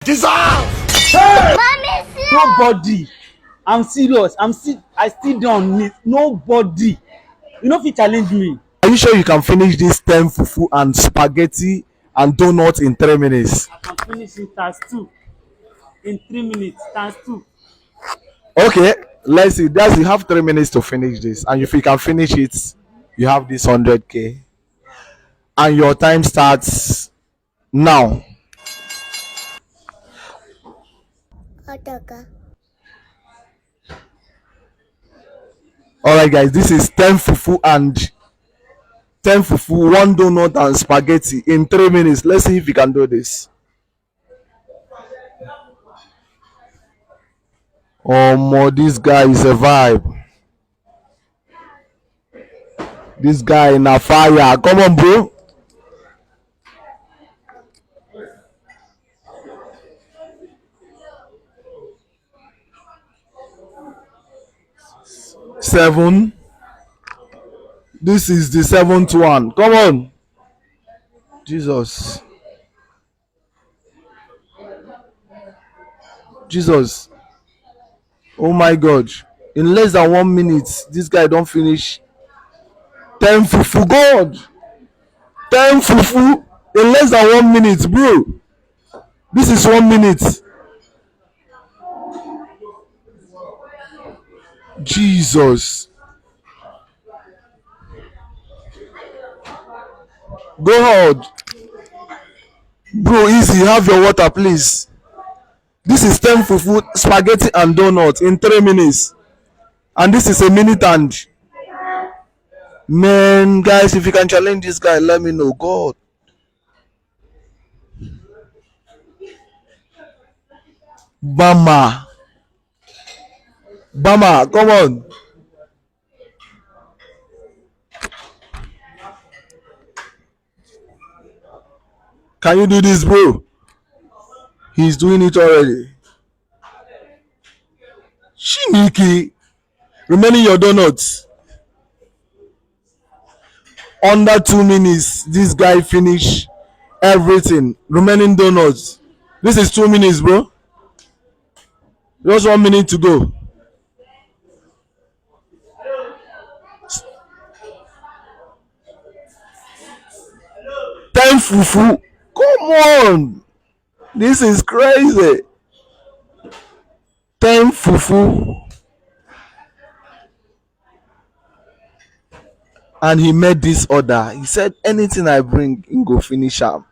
Jesus! Hey! Nobody. I'm serious. I still don't need nobody. You know if you challenge me. Are you sure you can finish this 10 fufu and spaghetti and donut in 3 minutes? I can finish in times 2. In 3 minutes, times 2. Okay, let's see. That's you have 3 minutes to finish this, and if you can finish it, you have this 100k, and your time starts now. All right, guys, this is 10 fufu, one donut, and spaghetti in 3 minutes. Let's see if you can do this. Oh, more, this guy is a vibe. This guy in a fire. Come on, bro. Seven. This is the 7th one. Come on. Jesus. Jesus. Oh my God. In less than 1 minute, this guy don't finish 10 fufu. God. 10 fufu in less than 1 minute, bro. This is 1 minute. Jesus. Go ahead. Bro, easy. Have your water, please. This is 10 fufu, spaghetti, and donut in 3 minutes. And this is a minute and. Man, guys, if you can challenge this guy, let me know. God. Bama. Bama, come on. Can you do this, bro? He's doing it already. Shiniki. Remaining your donuts. Under 2 minutes, this guy finish everything. Remaining donuts. This is 2 minutes, bro. Just 1 minute to go. Ten fufu. Come on. This is crazy. 10 fufu. And he made this order. He said, anything I bring, he go finish am.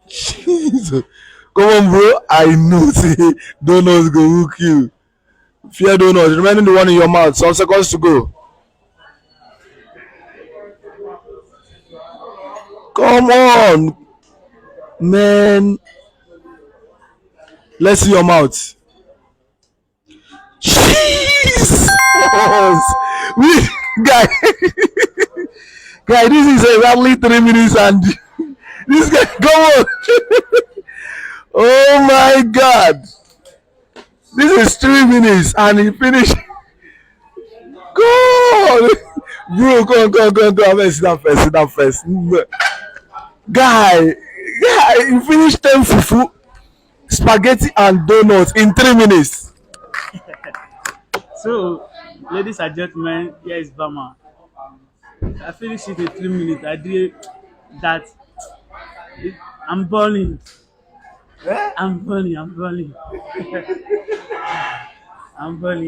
Jesus. Come on, bro. I know. Say, donuts go hook you. Fear donuts. Remaining the one in your mouth. Some seconds to go. Come on. Man. Let's see your mouth. Jesus. We, guy. Guy, this is exactly 3 minutes and this guy, come on. Oh my God. This is 3 minutes and he finished. God. Bro, go. Sit down first. Guy, you finished 10 fufu, spaghetti, and donuts in 3 minutes. So, ladies and gentlemen, here is Bama. I finished it in 3 minutes. I did that. I'm burning. I'm burning. I'm burning.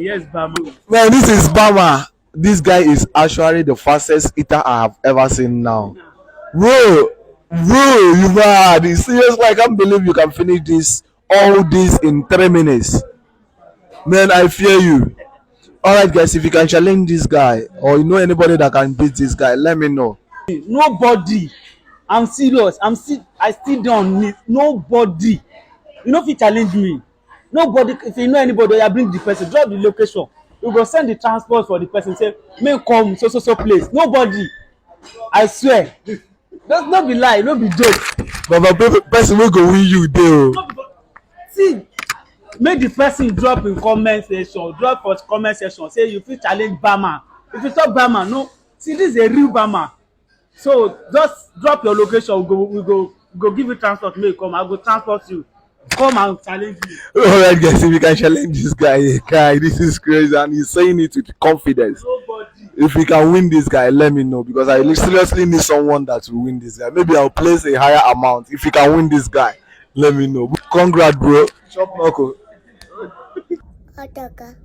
Yes, Bama. Man, this is Bama. This guy is actually the fastest eater I have ever seen now. Bro, you mad. It's seriously, I can't believe you can finish all this in 3 minutes. Man, I fear you. Alright, guys, if you can challenge this guy or you know anybody that can beat this guy, let me know. Nobody. I'm serious. I still don't need nobody. You know if you challenge me. Nobody. If you know anybody, I bring the person. Drop the location. You go send the transport for the person. Say, may come so place. Nobody. I swear. Just not be lie. Not be joke. But the person will go win you there. See. Make the person drop in comment section, drop for comment section, say you fit challenge Bama. If you talk Bama, no, see this is a real Bama. So just drop your location, we go give you transport, make you come, I go transport you, come and challenge me. Alright, guys, if you can challenge this guy, this is crazy, and he's saying it with confidence. Nobody. If we can win this guy, let me know because I seriously need someone that will win this guy. Maybe I'll place a higher amount. If you can win this guy, let me know. Congrats, bro. Chop knuckle. Otaka.